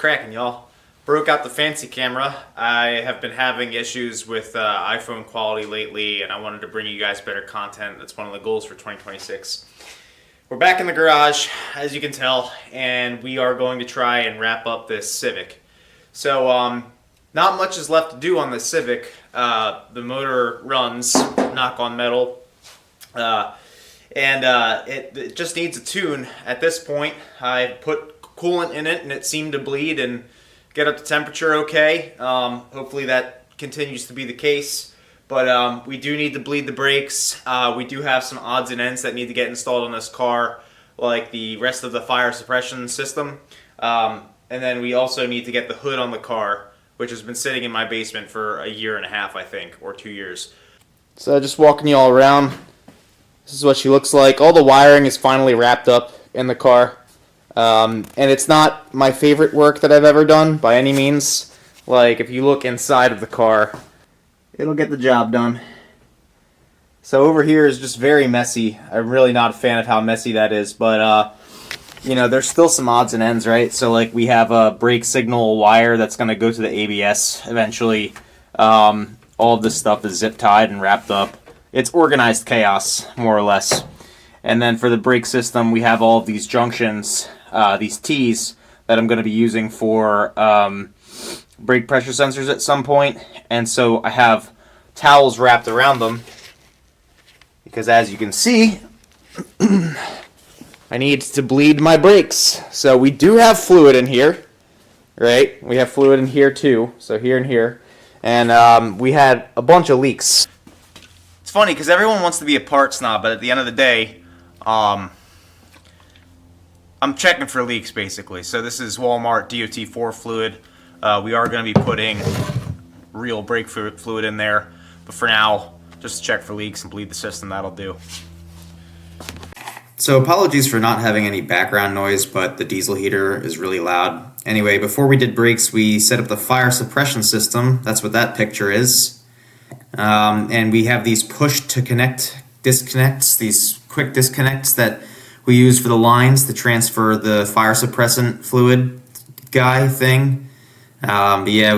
cracking, y'all? Broke out the fancy camera. I have been having issues with iPhone quality lately, and I wanted to bring you guys better content. That's one of the goals for 2026. We're back in the garage, as you can tell, and we are going to try and wrap up this Civic. So, not much is left to do on this Civic. The motor runs, knock on metal, and it just needs a tune at this point. I put coolant in it, and it seemed to bleed and get up to temperature okay. Hopefully that continues to be the case. But we do need to bleed the brakes. We do have some odds and ends that need to get installed on this car, like the rest of the fire suppression system. And then we also need to get the hood on the car, which has been sitting in my basement for a year and a half, I think, or 2 years. So just walking you all around. This is what she looks like. All the wiring is finally wrapped up in the car. And it's not my favorite work that I've ever done by any means. Like, if you look inside of the car, it'll get the job done. So over here is just very messy. I'm really not a fan of how messy that is, but you know, there's still some odds and ends, right? So like, we have a brake signal wire that's going to go to the ABS eventually. All of this stuff is zip tied and wrapped up. It's organized chaos, more or less. And then for the brake system, we have all of these junctions, these T's that I'm going to be using for brake pressure sensors at some point. And so I have towels wrapped around them because, as you can see, I need to bleed my brakes. So we do have fluid in here, right? We have fluid in here too, so here and here. And we had a bunch of leaks. It's funny because everyone wants to be a part snob, but at the end of the day, I'm checking for leaks, basically. So this is Walmart DOT4 fluid. We are going to be putting real brake fluid in there, but for now, just check for leaks and bleed the system. That'll do. So apologies for not having any background noise, but the diesel heater is really loud. Anyway, before we did brakes, we set up the fire suppression system. That's what that picture is. And we have these push-to-connect disconnects, these quick disconnects that we use for the lines to transfer the fire suppressant fluid guy thing. But yeah,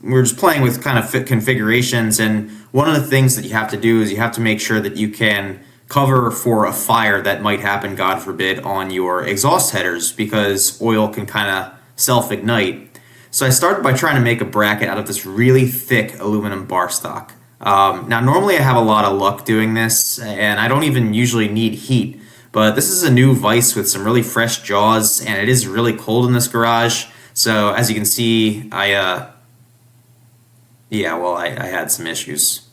we were just playing with kind of fit configurations, and one of the things that you have to do is you have to make sure that you can cover for a fire that might happen, God forbid, on your exhaust headers, because oil can kind of self-ignite. So I started by trying to make a bracket out of this really thick aluminum bar stock. Now, normally I have a lot of luck doing this, and I don't even usually need heat, but this is a new vise with some really fresh jaws, and it is really cold in this garage. So as you can see, I had some issues.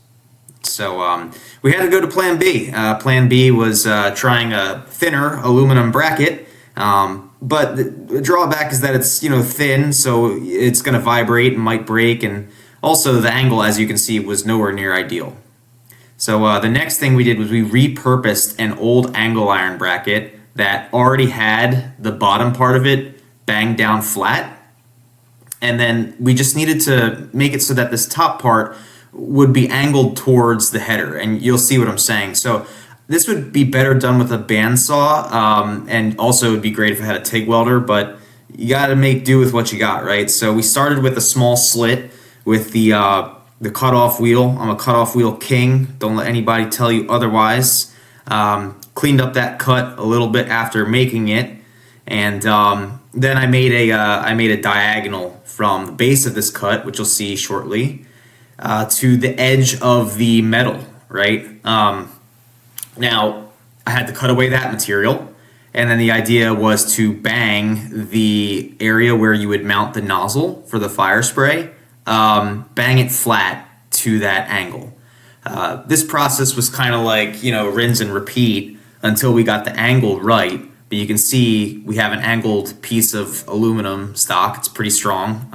So we had to go to Plan B. Plan B was trying a thinner aluminum bracket, but the drawback is that it's, you know, thin, so it's going to vibrate and might break, and also the angle, as you can see, was nowhere near ideal. So the next thing we did was we repurposed an old angle iron bracket that already had the bottom part of it banged down flat, and then we just needed to make it so that this top part would be angled towards the header, and you'll see what I'm saying. So this would be better done with a bandsaw, and also it would be great if I had a TIG welder, but you got to make do with what you got, right? So we started with a small slit with the cutoff wheel. I'm a cutoff wheel king. Don't let anybody tell you otherwise. Cleaned up that cut a little bit after making it, and then I made a diagonal from the base of this cut, which you'll see shortly, to the edge of the metal, right? Now, I had to cut away that material, and then the idea was to bang the area where you would mount the nozzle for the fire spray, bang it flat to that angle. This process was kind of like, you know, rinse and repeat until we got the angle right. But you can see we have an angled piece of aluminum stock. It's pretty strong.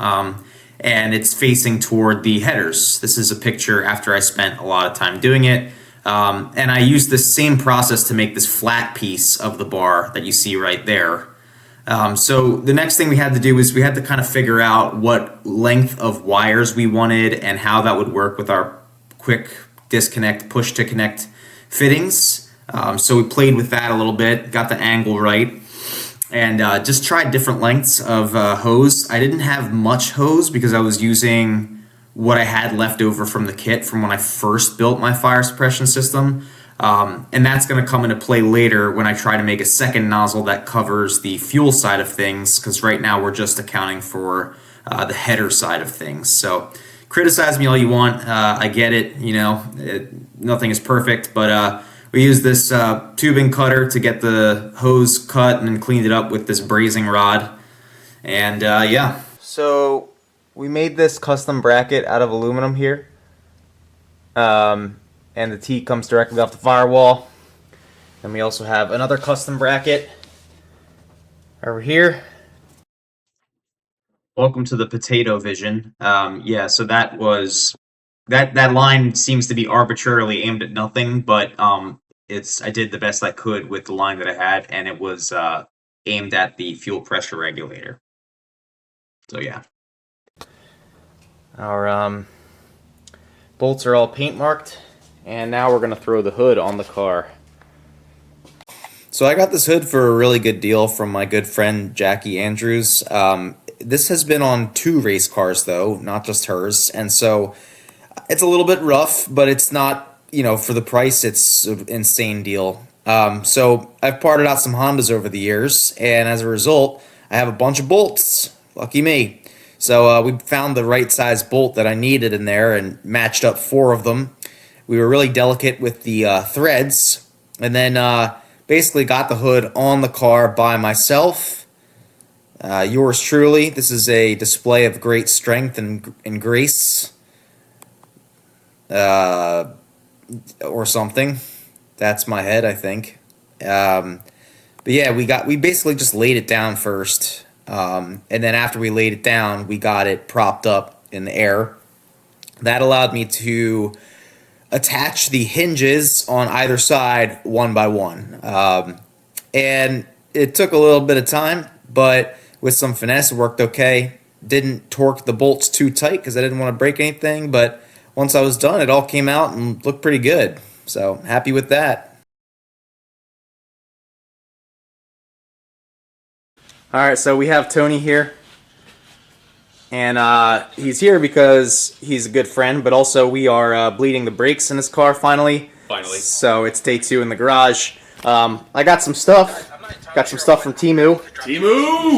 And it's facing toward the headers. This is a picture after I spent a lot of time doing it. And I used the same process to make this flat piece of the bar that you see right there. So the next thing we had to do is we had to kind of figure out what length of wires we wanted and how that would work with our quick disconnect, push to connect fittings. So we played with that a little bit, got the angle right. and just tried different lengths of hose. I didn't have much hose because I was using what I had left over from the kit from when I first built my fire suppression system. And that's going to come into play later when I try to make a second nozzle that covers the fuel side of things, because right now we're just accounting for the header side of things. So criticize me all you want. I get it. Nothing is perfect, but we used this tubing cutter to get the hose cut and then cleaned it up with this brazing rod. And yeah. So we made this custom bracket out of aluminum here. And the T comes directly off the firewall. And we also have another custom bracket over here. Welcome to the potato vision. Yeah, so that was that line seems to be arbitrarily aimed at nothing, but I did the best I could with the line that I had, and it was aimed at the fuel pressure regulator. So yeah. Our bolts are all paint marked. And now we're going to throw the hood on the car. So I got this hood for a really good deal from my good friend Jackie Andrews. This has been on 2 race cars though, not just hers. And so it's a little bit rough, but it's not, for the price, it's an insane deal. So I've parted out some Hondas over the years, and as a result, I have a bunch of bolts. Lucky me. So we found the right size bolt that I needed in there and matched up 4 of them. We were really delicate with the threads, and then basically got the hood on the car by myself. Yours truly. This is a display of great strength and grace, or something. That's my head, I think. But yeah, we basically just laid it down first, and then after we laid it down, we got it propped up in the air. That allowed me to attach the hinges on either side one by one. And it took a little bit of time, but with some finesse, it worked okay. Didn't torque the bolts too tight because I didn't want to break anything, but once I was done, it all came out and looked pretty good. So happy with that. All right, so we have Tony here. And he's here because he's a good friend, but also we are bleeding the brakes in his car finally. So it's day 2 in the garage. I got some stuff. Got some stuff from Temu.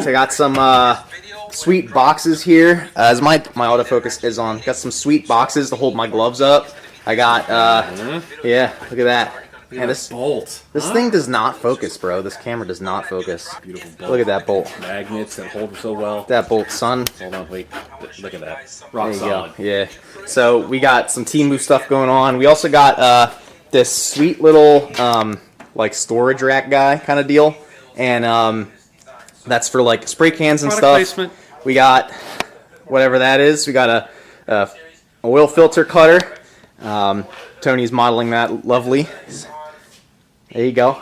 So I got some sweet boxes here. As my autofocus is on. Got some sweet boxes to hold my gloves up. I got, yeah, look at that. And this thing does not focus, bro. This camera does not focus. Beautiful bolt. Look at that bolt. Magnets that hold so well. That bolt, son. Hold on, wait. Look at that. Rock There you solid. go. Yeah. So we got some Temu stuff going on. We also got this sweet little like storage rack guy kind of deal, and that's for like spray cans and Product stuff. placement. We got whatever that is. We got a oil filter cutter. Tony's modeling that lovely. There you go.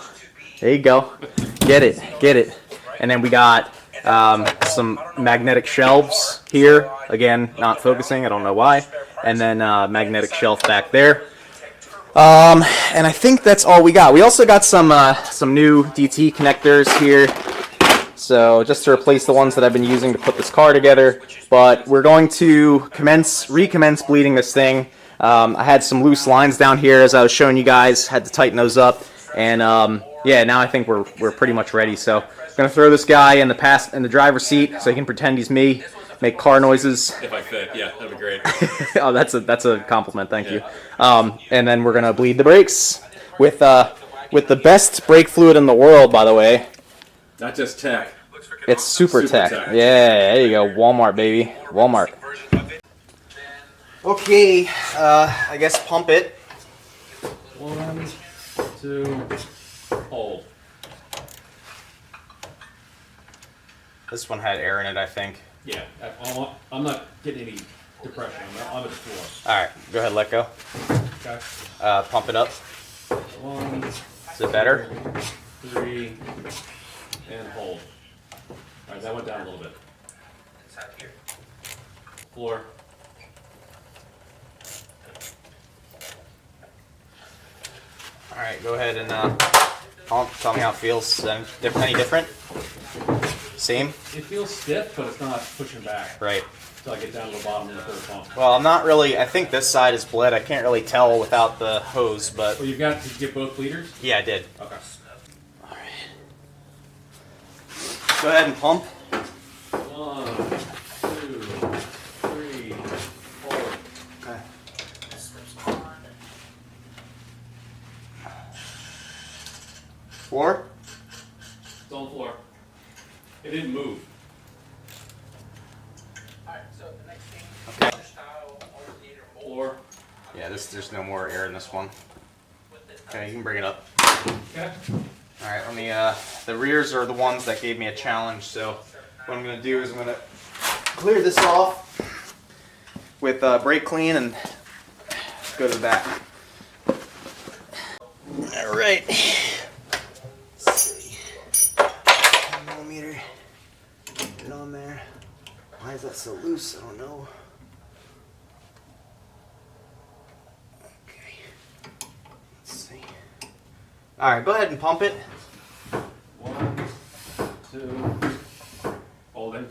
There you go. Get it. And then we got some magnetic shelves here. Again, not focusing. I don't know why. And then magnetic shelf back there. And I think that's all we got. We also got some new DT connectors here. So just to replace the ones that I've been using to put this car together. But we're going to recommence bleeding this thing. I had some loose lines down here as I was showing you guys. Had to tighten those up. And yeah, now I think we're pretty much ready. So I'm gonna throw this guy in the driver's seat so he can pretend he's me, make car noises. If I fit, yeah, that'd be great. Oh, that's a compliment. Thank you. And then we're gonna bleed the brakes with the best brake fluid in the world, by the way. Not just tech. It's Super Tech. Yeah, there you go. Walmart, baby. Walmart. Okay, I guess pump it. 1, 2, hold. This one had air in it, I think. Yeah, I'm not getting any depression. I'm at the floor. All right, go ahead, let go. Okay. Pump it up. 1, Is it better? 3, and hold. All right, that went down a little bit. Floor. All right, go ahead and tell me how it feels. Any different? Same? It feels stiff, but it's not pushing back. Right. Until I get down to the bottom of the third pump. Well, I'm not really, I think this side is bled. I can't really tell without the hose, but... Well, did you get both bleeders? Yeah, I did. Okay. Alright. Go ahead and pump. 1, 2, 3, 4. Okay. 4? It's on the floor. It didn't move. Okay. Floor. Yeah, there's no more air in this one. Okay, you can bring it up. Okay. Alright, let me, the rears are the ones that gave me a challenge, so what I'm going to do is I'm going to clear this off with brake clean and go to the back. Alright. Let's see. 10mm. Get it on there. Why is that so loose? I don't know. Okay. Let's see. Alright, go ahead and pump it. 1, 2. Holding.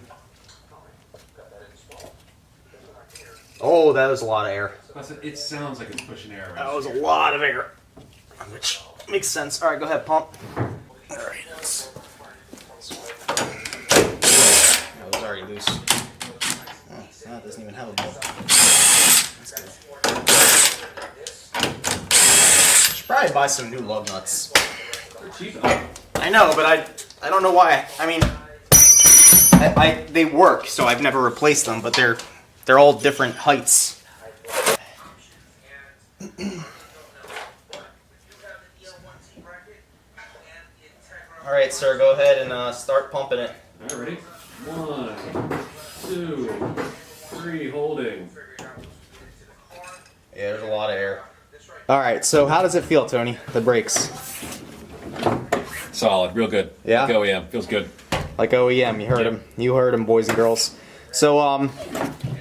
Oh, that was a lot of air. I said it sounds like it's pushing air. That was a lot of air. Which makes sense. Alright, go ahead, pump. Alright. That was already loose. Oh, now it doesn't even have a bolt. That's good. Should probably buy some new lug nuts. They're cheap enough. I know, but I don't know why. I mean, they work, so I've never replaced them, but they're all different heights. All right, sir, go ahead and start pumping it. All right, ready? 1, 2, 3. Holding. Yeah, there's a lot of air. All right, so how does it feel, Tony? The brakes? Solid, real good. Yeah? Go, yeah, feels good. Like OEM, you heard him. You heard him, boys and girls. So,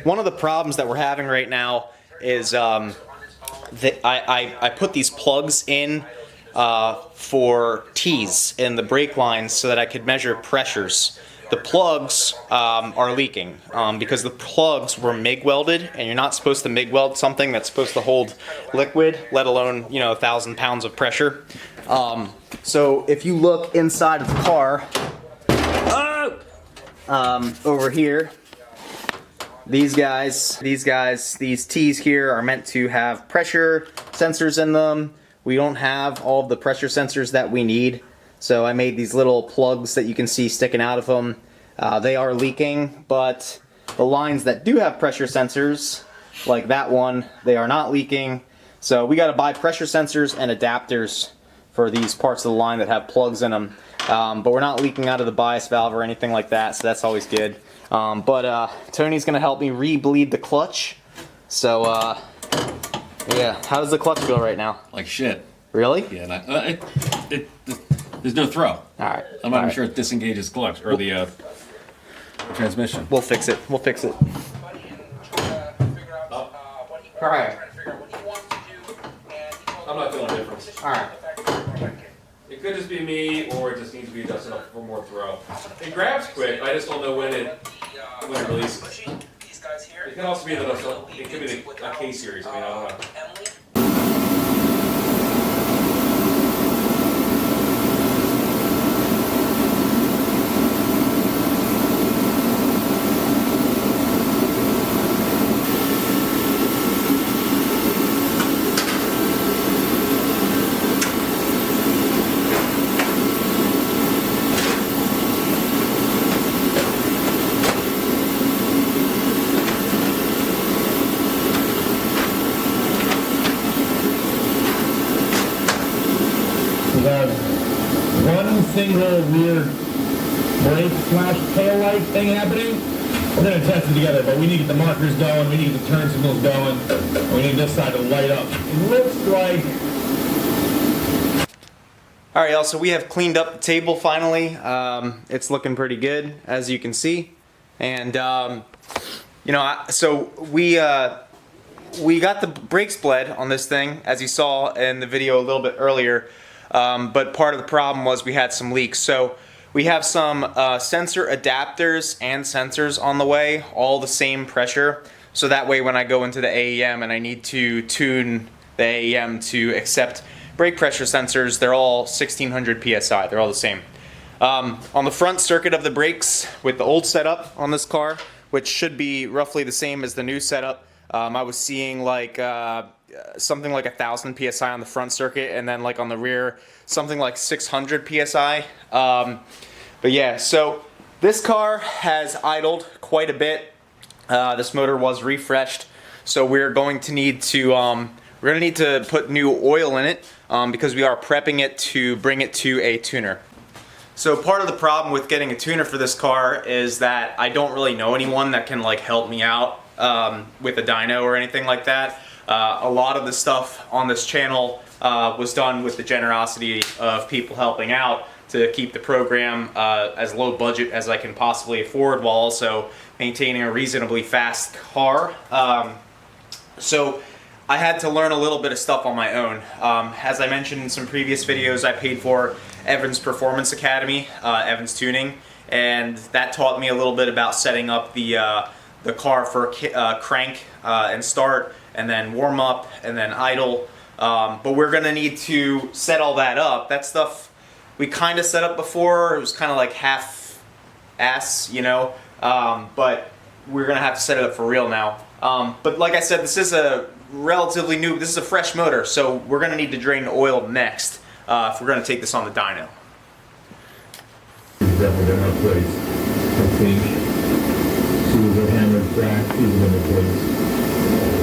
one of the problems that we're having right now is that I put these plugs in for T's in the brake lines so that I could measure pressures. The plugs are leaking because the plugs were MIG welded, and you're not supposed to MIG weld something that's supposed to hold liquid, let alone 1,000 pounds of pressure. So if you look inside of the car, over here, these T's here are meant to have pressure sensors in them. We don't have all of the pressure sensors that we need, so I made these little plugs that you can see sticking out of them. They are leaking, but the lines that do have pressure sensors, like that one, they are not leaking. So we got to buy pressure sensors and adapters for these parts of the line that have plugs in them. But we're not leaking out of the bias valve or anything like that, so that's always good. But Tony's going to help me re-bleed the clutch. So, yeah, how does the clutch feel right now? Like shit. Really? Yeah, there's no throw. All right. I'm not even sure it disengages clutch or the transmission. We'll fix it. We'll fix it. All right. I'm not feeling a difference. All right. It could just be me, or it just needs to be adjusted up for more throw. It grabs quick. I just don't know when it releases. It could also be it could be a K series. I mean, I don't know. We have one single rear brake / tail light thing happening. We're going to test it together, but we need to get the markers going, we need to get the turn signals going, and we need this side to light up. It looks like... All right, y'all, so we have cleaned up the table finally. It's looking pretty good, as you can see. And, so we got the brakes bled on this thing, as you saw in the video a little bit earlier. But part of the problem was we had some leaks. So we have some sensor adapters and sensors on the way, all the same pressure. So that way when I go into the AEM and I need to tune the AEM to accept brake pressure sensors, they're all 1600 PSI, they're all the same. On the front circuit of the brakes with the old setup on this car, which should be roughly the same as the new setup, I was seeing like something like 1000 PSI on the front circuit, and then like on the rear, something like 600 PSI. But yeah, so this car has idled quite a bit. This motor was refreshed, so we're going to need to put new oil in it because we are prepping it to bring it to a tuner. So part of the problem with getting a tuner for this car is that I don't really know anyone that can like help me out with a dyno or anything like that. A lot of the stuff on this channel was done with the generosity of people helping out to keep the program as low budget as I can possibly afford while also maintaining a reasonably fast car. So I had to learn a little bit of stuff on my own. As I mentioned in some previous videos, I paid for Evans Performance Academy, Evans Tuning, and that taught me a little bit about setting up the car for crank and start, and then warm up, and then idle. But we're gonna need to set all that up. That stuff we kind of set up before. It was kind of like half-ass, you know, but we're gonna have to set it up for real now. But like I said, this is a relatively new, this is a fresh motor, so we're gonna need to drain the oil next if we're gonna take this on the dyno. Definitely in our place, I think. She was a hammered crack, she was in the place.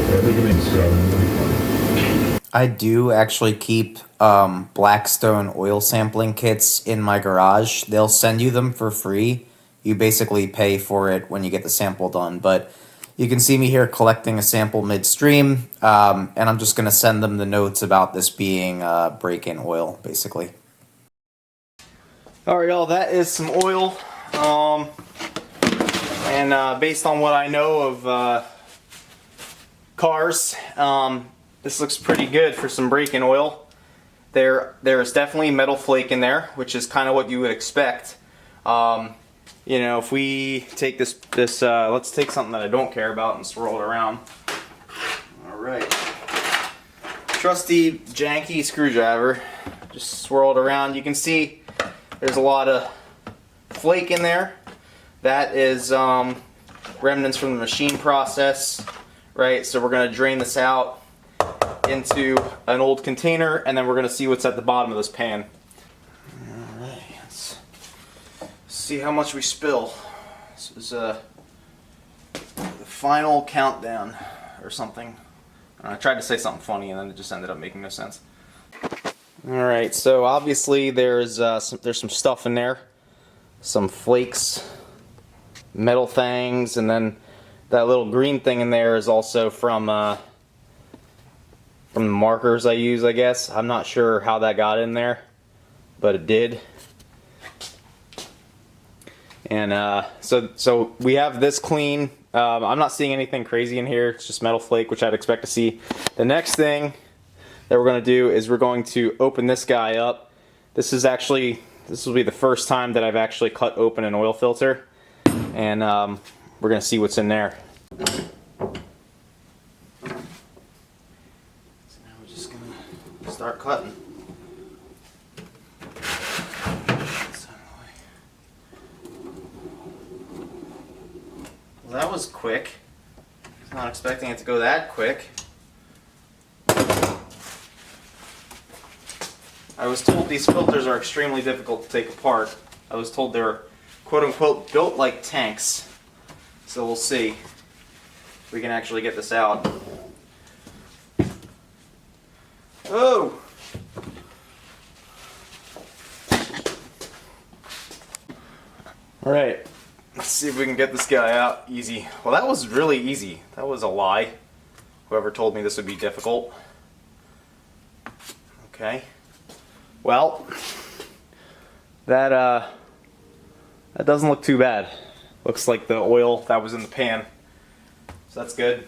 I think it makes scrubbing really fun. I do actually keep Blackstone oil sampling kits in my garage. They'll send you them for free. You basically pay for it when you get the sample done, but you can see me here collecting a sample midstream, and I'm just going to send them the notes about this being break-in oil, basically. Alright y'all, that is some oil, and based on what I know of cars, this looks pretty good for some break-in oil. There is definitely metal flake in there, which is kind of what you would expect. You know, if we take this, let's take something that I don't care about and swirl it around. Alright. Trusty, janky screwdriver. Just swirl it around. You can see there's a lot of flake in there. That is remnants from the machine process, right? So we're going to drain this out into an old container, and then we're going to see what's at the bottom of this pan. Alright, let's see how much we spill. This is the final countdown or something. I tried to say something funny and then it just ended up making no sense. Alright, so obviously there's some stuff in there. Some flakes, metal things, and then that little green thing in there is also from the markers I use, I guess. I'm not sure how that got in there, but it did. And so we have this clean. I'm not seeing anything crazy in here. It's just metal flake, which I'd expect to see. The next thing that we're going to do is we're going to open this guy up. This will be the first time that I've actually cut open an oil filter, and we're going to see what's in there. So now we're just going to start cutting. Well, that was quick. I was not expecting it to go that quick. I was told these filters are extremely difficult to take apart. I was told they're quote-unquote built like tanks. So we'll see if we can actually get this out. Oh! Alright, let's see if we can get this guy out easy. Well, that was really easy. That was a lie. Whoever told me this would be difficult. Okay. Well, that doesn't look too bad. Looks like the oil that was in the pan. So that's good.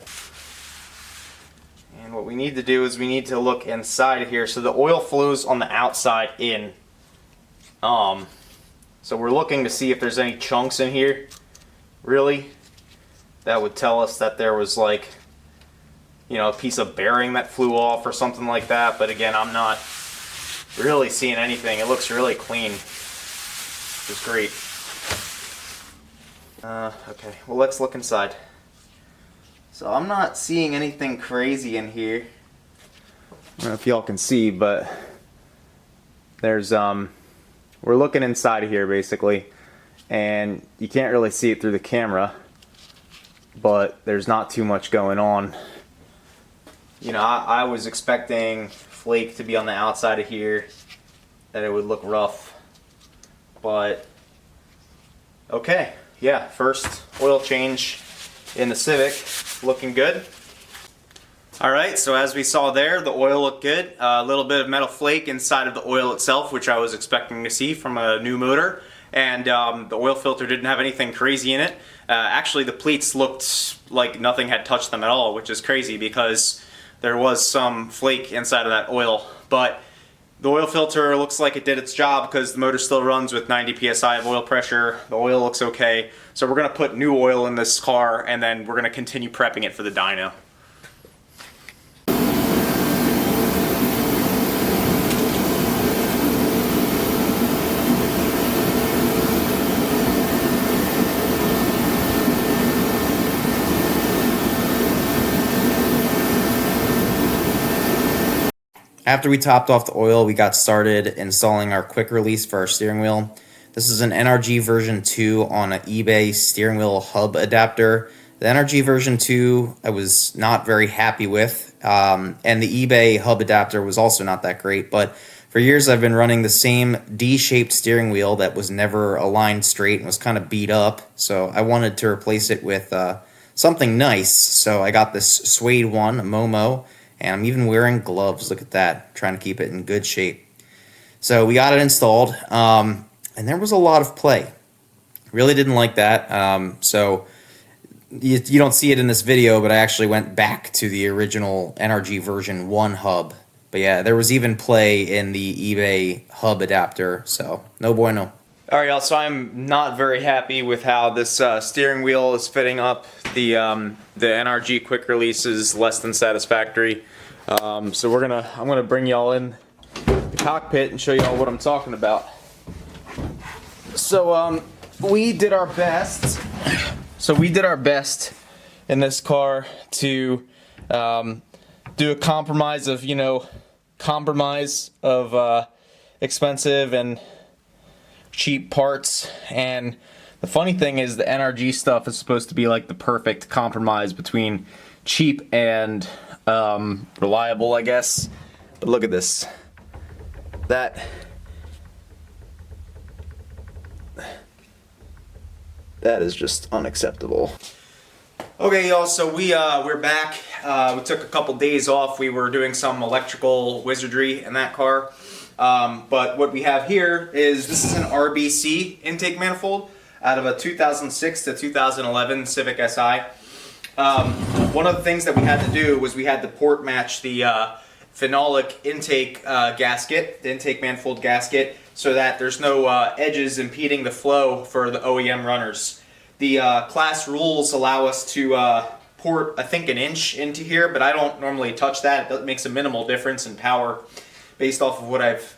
And what we need to do is we need to look inside here. So the oil flows on the outside in. So So we're looking to see if there's any chunks in here, really, that would tell us that there was like, you know, a piece of bearing that flew off or something like that. But again, I'm not really seeing anything. It looks really clean, which is great. Okay, well, let's look inside. So I'm not seeing anything crazy in here. I don't know if y'all can see, but there's we're looking inside of here basically, and you can't really see it through the camera, but there's not too much going on. You know, I was expecting flake to be on the outside of here, that it would look rough, but okay, yeah, first oil change in the Civic, looking good. Alright, so as we saw there, the oil looked good. A little bit of metal flake inside of the oil itself, which I was expecting to see from a new motor. And the oil filter didn't have anything crazy in it. Actually, the pleats looked like nothing had touched them at all, which is crazy because there was some flake inside of that oil. But the oil filter looks like it did its job because the motor still runs with 90 psi of oil pressure. The oil looks okay. So we're going to put new oil in this car, and then we're going to continue prepping it for the dyno. After we topped off the oil, we got started installing our quick release for our steering wheel. This is an NRG version 2 on an eBay steering wheel hub adapter. The NRG version 2 I was not very happy with, and the eBay hub adapter was also not that great, but for years I've been running the same D-shaped steering wheel that was never aligned straight and was kind of beat up, so I wanted to replace it with something nice, so I got this suede one, a Momo, and I'm even wearing gloves. Look at that, trying to keep it in good shape. So we got it installed, and there was a lot of play. Really didn't like that. So you don't see it in this video, but I actually went back to the original NRG version 1 hub. But yeah, there was even play in the eBay hub adapter, so no bueno. Alright y'all, so I'm not very happy with how this steering wheel is fitting up. The NRG quick release is less than satisfactory. So I'm gonna bring y'all in the cockpit and show y'all what I'm talking about. So we did our best. In this car to do a compromise of expensive and cheap parts, and the funny thing is the NRG stuff is supposed to be like the perfect compromise between cheap and reliable, I guess. But look at this. That is just unacceptable. Okay, y'all, so we're back. We took a couple days off. We were doing some electrical wizardry in that car. But what we have here is, this is an RBC intake manifold out of a 2006 to 2011 Civic Si. One of the things that we had to do was we had to port match the phenolic intake gasket, the intake manifold gasket, so that there's no edges impeding the flow for the OEM runners. The class rules allow us to port, I think, 1 inch into here, but I don't normally touch that. It makes a minimal difference in power based off of what I've,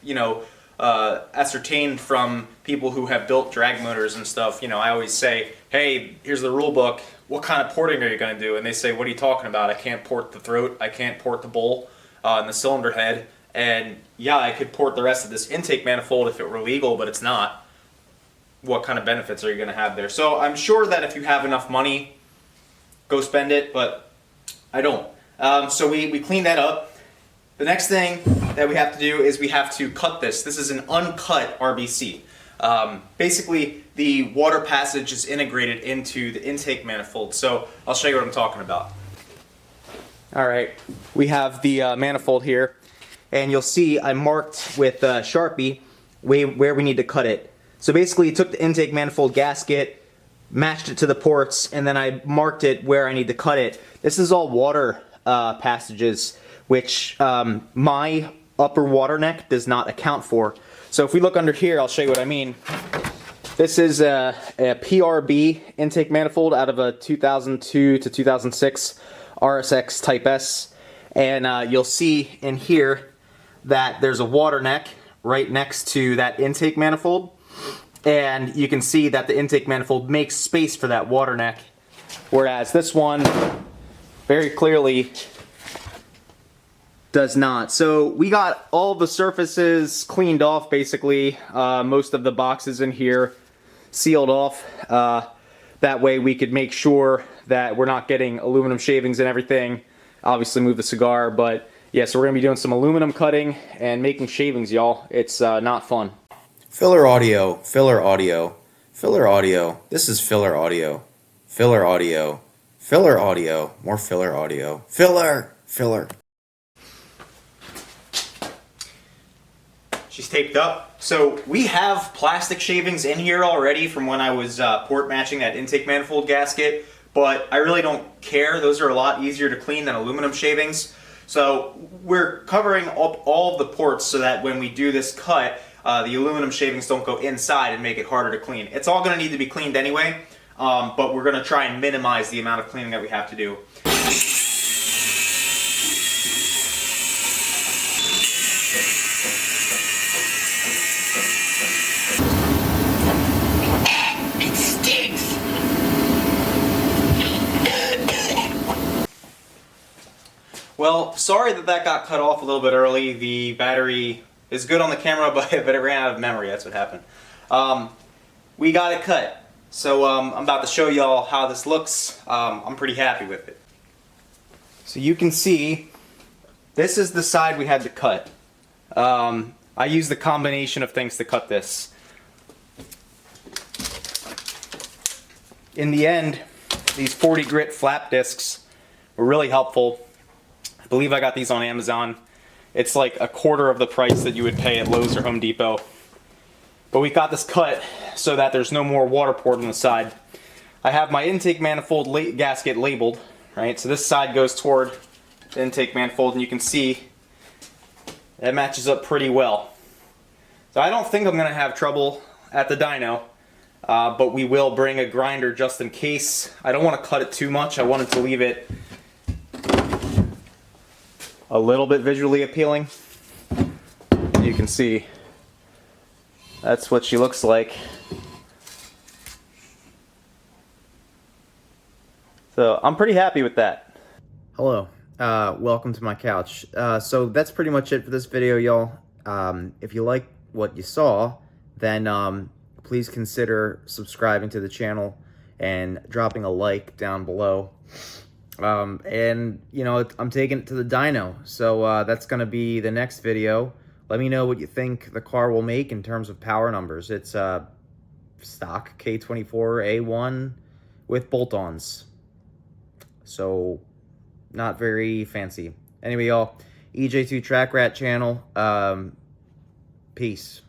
ascertained from people who have built drag motors and stuff. I always say, hey, here's the rule book. What kind of porting are you going to do? And they say, what are you talking about? I can't port the throat. I can't port the bowl and the cylinder head. And yeah, I could port the rest of this intake manifold if it were legal, but it's not. What kind of benefits are you going to have there? So I'm sure that if you have enough money, go spend it, but I don't. So we cleaned that up. The next thing that we have to do is we have to cut this. This is an uncut RBC. Basically, the water passage is integrated into the intake manifold. So I'll show you what I'm talking about. All right, we have the manifold here, and you'll see I marked with Sharpie where we need to cut it. So basically, you took the intake manifold gasket, matched it to the ports, and then I marked it where I need to cut it. This is all water passages, which my upper water neck does not account for. So if we look under here, I'll show you what I mean. This is a PRB intake manifold out of a 2002 to 2006 RSX Type S. And you'll see in here that there's a water neck right next to that intake manifold. And you can see that the intake manifold makes space for that water neck. Whereas this one very clearly does not. So we got all the surfaces cleaned off basically. Most of the boxes in here sealed off. That way we could make sure that we're not getting aluminum shavings and everything. Obviously move the cigar, but yeah, so we're gonna be doing some aluminum cutting and making shavings, y'all. It's not fun. Filler audio, filler audio, filler audio. This is filler audio, filler audio, filler audio, more filler audio, filler, filler. She's taped up. So we have plastic shavings in here already from when I was port matching that intake manifold gasket, but I really don't care. Those are a lot easier to clean than aluminum shavings. So we're covering up all of the ports so that when we do this cut, the aluminum shavings don't go inside and make it harder to clean. It's all going to need to be cleaned anyway, but we're going to try and minimize the amount of cleaning that we have to do. Well, sorry that got cut off a little bit early. The battery is good on the camera, but it ran out of memory. That's what happened. We got it cut. So I'm about to show y'all how this looks. I'm pretty happy with it. So you can see, this is the side we had to cut. I used the combination of things to cut this. In the end, these 40 grit flap discs were really helpful. I believe I got these on Amazon. It's like a quarter of the price that you would pay at Lowe's or Home Depot. But we got this cut so that there's no more water poured on the side. I have my intake manifold gasket labeled, right? So this side goes toward the intake manifold, and you can see that matches up pretty well. So I don't think I'm gonna have trouble at the dyno, but we will bring a grinder just in case. I don't want to cut it too much. I wanted to leave it a little bit visually appealing. You can see that's what she looks like. So I'm pretty happy with that. Hello, welcome to my couch. So that's pretty much it for this video, y'all. If you like what you saw, then please consider subscribing to the channel and dropping a like down below. And you know, I'm taking it to the dyno, so that's gonna be the next video. Let me know what you think the car will make in terms of power numbers. It's stock K24 A1 with bolt-ons, so not very fancy. Anyway, y'all, EJ2 Track Rat channel. Peace.